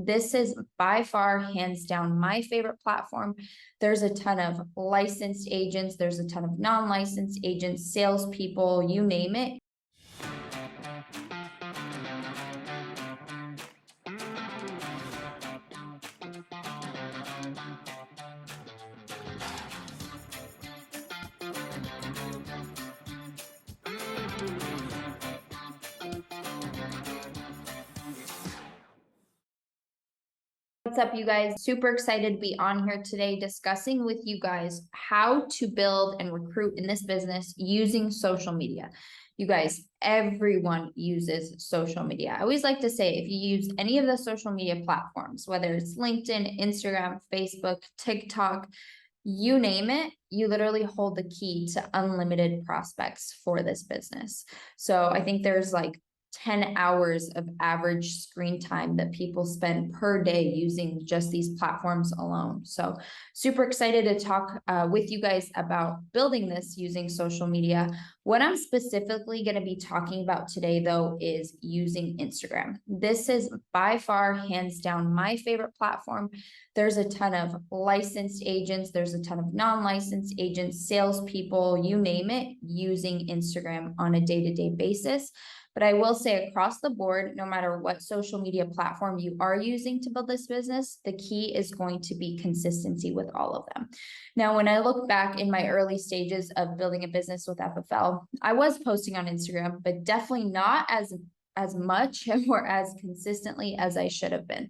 This is by far, hands down, my favorite platform. There's a ton of licensed agents, there's a ton of non-licensed agents, salespeople, you name it. What's up, you guys? Super excited to be on here today discussing with you guys how to build and recruit in this business using social media. You guys, everyone uses social media. I always like to say, if you use any of the social media platforms, whether it's LinkedIn, Instagram, Facebook, TikTok, you name it, you literally hold the key to unlimited prospects for this business. So I think there's like 10 hours of average screen time that people spend per day using just these platforms alone. So super excited to talk with you guys about building this using social media. What I'm specifically going to be talking about today, though, is using Instagram. This is by far, hands down, my favorite platform. There's a ton of licensed agents, there's a ton of non-licensed agents, salespeople, you name it, using Instagram on a day-to-day basis. But I will say, across the board, no matter what social media platform you are using to build this business, the key is going to be consistency with all of them. Now, when I look back in my early stages of building a business with FFL, I was posting on Instagram, but definitely not as much or as consistently as I should have been.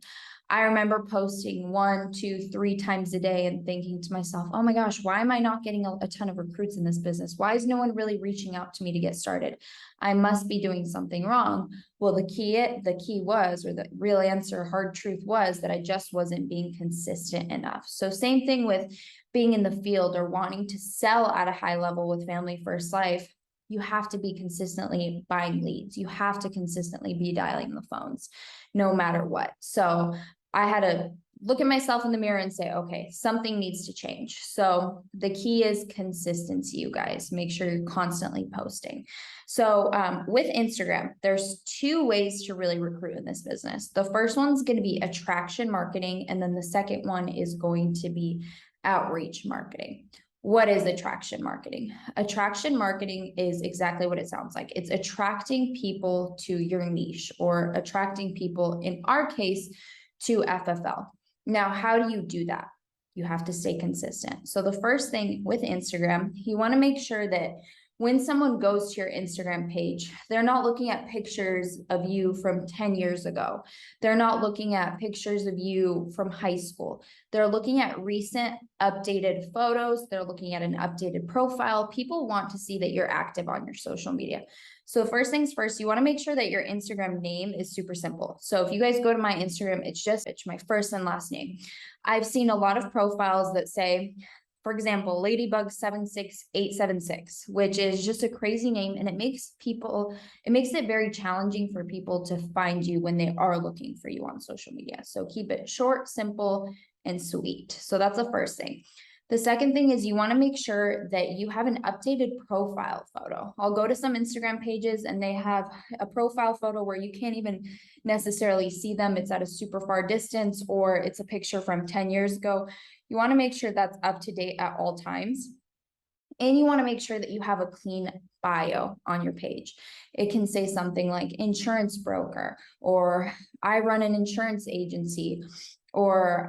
I remember posting 1, 2, 3 times a day and thinking to myself, oh my gosh, why am I not getting a ton of recruits in this business? Why is no one really reaching out to me to get started? I must be doing something wrong. Well, the key was, or the real answer, hard truth was, that I just wasn't being consistent enough. So same thing with being in the field or wanting to sell at a high level with Family First Life. You have to be consistently buying leads. You have to consistently be dialing the phones, no matter what. So I had to look at myself in the mirror and say, okay, something needs to change. So the key is consistency, you guys. Make sure you're constantly posting. So with Instagram, there's 2 ways to really recruit in this business. The first one's going to be attraction marketing, and then the second one is going to be outreach marketing. What is attraction marketing? Attraction marketing is exactly what it sounds like. It's attracting people to your niche, or attracting people, in our case, to FFL. Now, how do you do that? You have to stay consistent. So the first thing with Instagram, you want to make sure that when someone goes to your Instagram page, they're not looking at pictures of you from 10 years ago. They're not looking at pictures of you from high school. They're looking at recent updated photos. They're looking at an updated profile. People want to see that you're active on your social media. So first things first, you want to make sure that your Instagram name is super simple. So if you guys go to my Instagram, it's my first and last name. I've seen a lot of profiles that say, for example, Ladybug 76876, which is just a crazy name, and it makes it very challenging for people to find you when they are looking for you on social media. So keep it short, simple, and sweet. So that's the first thing. The second thing is, you want to make sure that you have an updated profile photo. I'll go to some Instagram pages and they have a profile photo where you can't even necessarily see them. It's at a super far distance, or it's a picture from 10 years ago. You want to make sure that's up to date at all times. And you want to make sure that you have a clean bio on your page. It can say something like insurance broker, or I run an insurance agency, or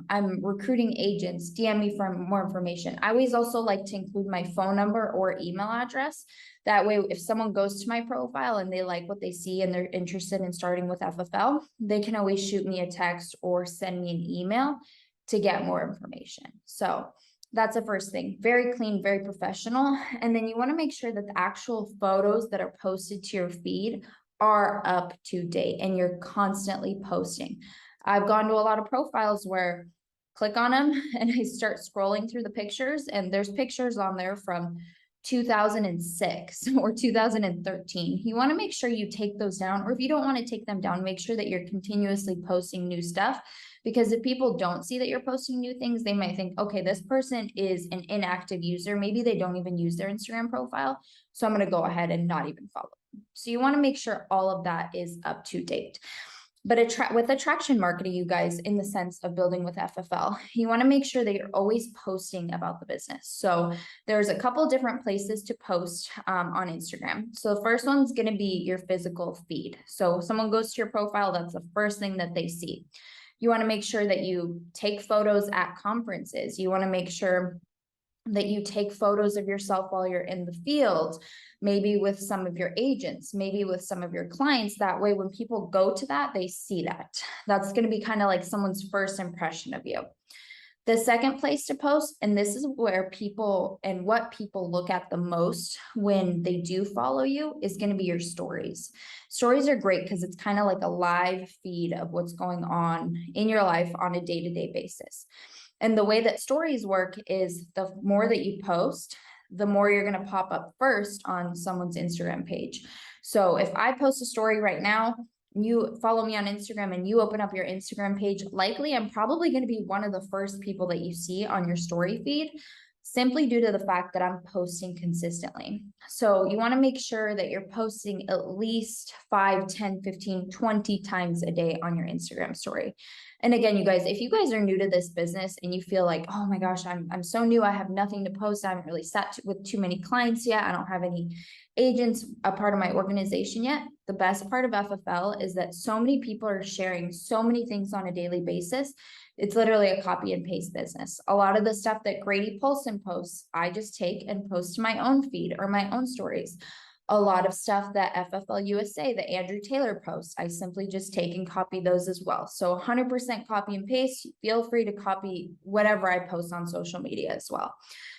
I'm recruiting agents, DM me for more information. I always also like to include my phone number or email address. That way, if someone goes to my profile and they like what they see and they're interested in starting with FFL, they can always shoot me a text or send me an email to get more information. So that's the first thing. Very clean, very professional. And then you want to make sure that the actual photos that are posted to your feed are up to date and you're constantly posting. I've gone to a lot of profiles where click on them and I start scrolling through the pictures, and there's pictures on there from 2006 or 2013. You want to make sure you take those down, or if you don't want to take them down, make sure that you're continuously posting new stuff. Because if people don't see that you're posting new things, they might think, okay, this person is an inactive user. Maybe they don't even use their Instagram profile. So I'm going to go ahead and not even follow them. So you want to make sure all of that is up to date. But with attraction marketing, you guys, in the sense of building with FFL, you want to make sure that you're always posting about the business. So there's a couple different places to post on Instagram. So the first one's going to be your physical feed. So if someone goes to your profile, that's the first thing that they see. You want to make sure that you take photos at conferences. You want to make sure that you take photos of yourself while you're in the field, maybe with some of your agents, maybe with some of your clients. That way, when people go to that, they see that. That's going to be kind of like someone's first impression of you. The second place to post, and this is where people and what people look at the most when they do follow you, is going to be your stories. Stories are great because it's kind of like a live feed of what's going on in your life on a day-to-day basis. And the way that stories work is the more that you post, the more you're going to pop up first on someone's Instagram page. So if I post a story right now, you follow me on Instagram and you open up your Instagram page, likely I'm probably going to be one of the first people that you see on your story feed, simply due to the fact that I'm posting consistently. So you want to make sure that you're posting at least 5, 10, 15, 20 times a day on your Instagram story. And again, you guys, if you guys are new to this business and you feel like, oh my gosh, I'm so new, I have nothing to post, I haven't really sat with too many clients yet, I don't have any agents a part of my organization yet. The best part of FFL is that so many people are sharing so many things on a daily basis. It's literally a copy and paste business. A lot of the stuff that Grady Polson posts, I just take and post to my own feed or my own stories. A lot of stuff that FFL USA, that Andrew Taylor posts, I simply just take and copy those as well. So 100% copy and paste. Feel free to copy whatever I post on social media as well.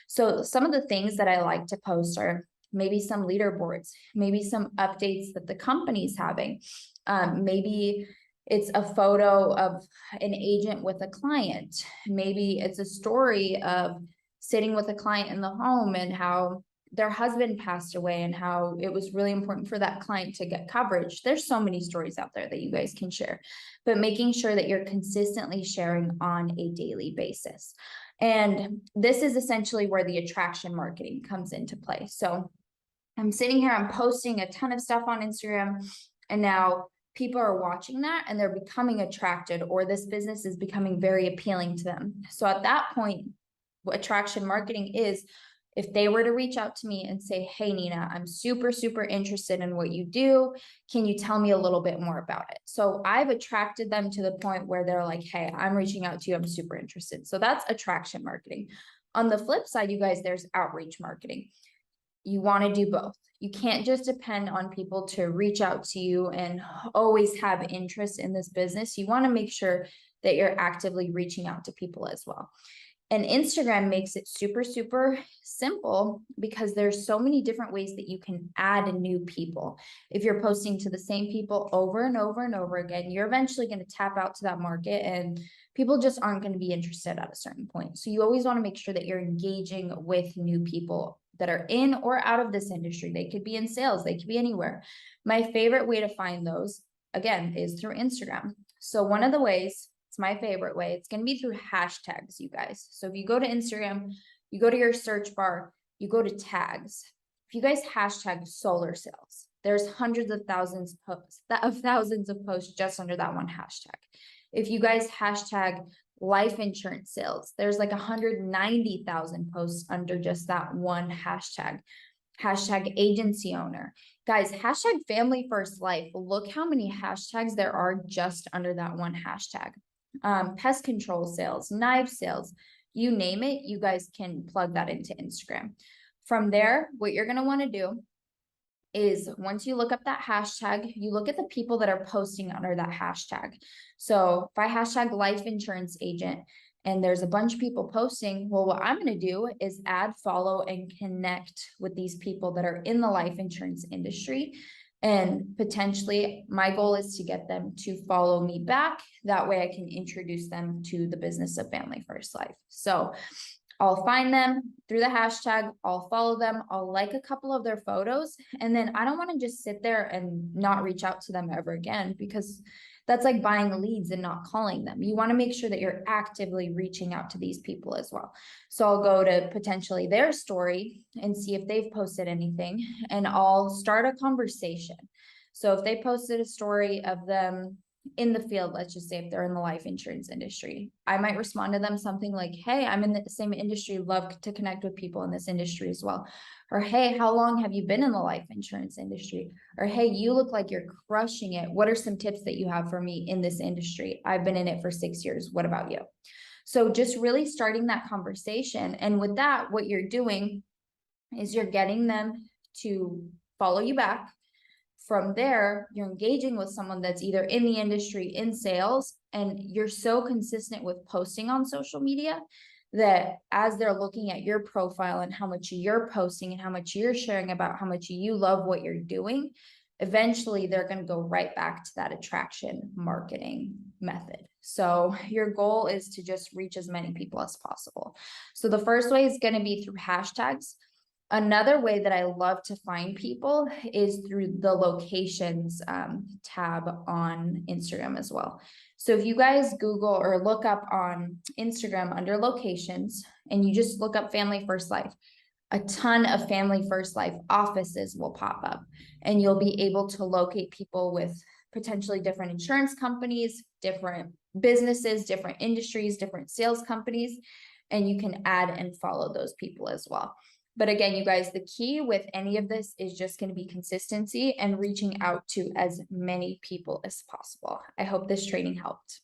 So some of the things that I like to post are maybe some leaderboards, maybe some updates that the company's having. Maybe it's a photo of an agent with a client. Maybe it's a story of sitting with a client in the home and how their husband passed away and how it was really important for that client to get coverage. There's so many stories out there that you guys can share, but making sure that you're consistently sharing on a daily basis. And this is essentially where the attraction marketing comes into play. So I'm sitting here, I'm posting a ton of stuff on Instagram, and now people are watching that and they're becoming attracted, or this business is becoming very appealing to them. So at that point, what attraction marketing is, if they were to reach out to me and say, hey, Nina, I'm super, super interested in what you do. Can you tell me a little bit more about it? So I've attracted them to the point where they're like, hey, I'm reaching out to you. I'm super interested. So that's attraction marketing. On the flip side, you guys, there's outreach marketing. You want to do both. You can't just depend on people to reach out to you and always have interest in this business. You want to make sure that you're actively reaching out to people as well. And Instagram makes it super, super simple because there's so many different ways that you can add new people. If you're posting to the same people over and over and over again, you're eventually going to tap out to that market and people just aren't going to be interested at a certain point. So you always want to make sure that you're engaging with new people that are in or out of this industry. They could be in sales, they could be anywhere. My favorite way to find those, again, is through Instagram. So one of the ways, it's my favorite way, it's going to be through hashtags, you guys. So if you go to Instagram, you go to your search bar, you go to tags. If you guys hashtag solar sales, there's hundreds of thousands of posts just under that one hashtag. If you guys hashtag life insurance sales, there's like 190,000 posts under just that one hashtag. Hashtag agency owner. Guys, hashtag family first life. Look how many hashtags there are just under that one hashtag. Pest control sales, knife sales, you name it, you guys can plug that into Instagram. From there, what you're going to want to do is once you look up that hashtag, you look at the people that are posting under that hashtag. So if I hashtag life insurance agent and there's a bunch of people posting, well, what I'm going to do is add, follow, and connect with these people that are in the life insurance industry. And potentially my goal is to get them to follow me back. That way I can introduce them to the business of Family First Life. So I'll find them through the hashtag, I'll follow them, I'll like a couple of their photos, and then I don't want to just sit there and not reach out to them ever again, because that's like buying leads and not calling them. You want to make sure that you're actively reaching out to these people as well. So I'll go to potentially their story and see if they've posted anything, and I'll start a conversation. So if they posted a story of them in the field, let's just say if they're in the life insurance industry, I might respond to them something like, hey, I'm in the same industry, love to connect with people in this industry as well. Or, hey, how long have you been in the life insurance industry? Or, hey, you look like you're crushing it. What are some tips that you have for me in this industry? I've been in it for 6 years. What about you? So just really starting that conversation. And with that, what you're doing is you're getting them to follow you back. From there, you're engaging with someone that's either in the industry, in sales, and you're so consistent with posting on social media that as they're looking at your profile and how much you're posting and how much you're sharing about how much you love what you're doing, eventually they're going to go right back to that attraction marketing method. So your goal is to just reach as many people as possible. So the first way is going to be through hashtags. Another way that I love to find people is through the locations tab on Instagram as well. So if you guys Google or look up on Instagram under locations and you just look up Family First Life, a ton of Family First Life offices will pop up and you'll be able to locate people with potentially different insurance companies, different businesses, different industries, different sales companies, and you can add and follow those people as well. But again, you guys, the key with any of this is just going to be consistency and reaching out to as many people as possible. I hope this training helped.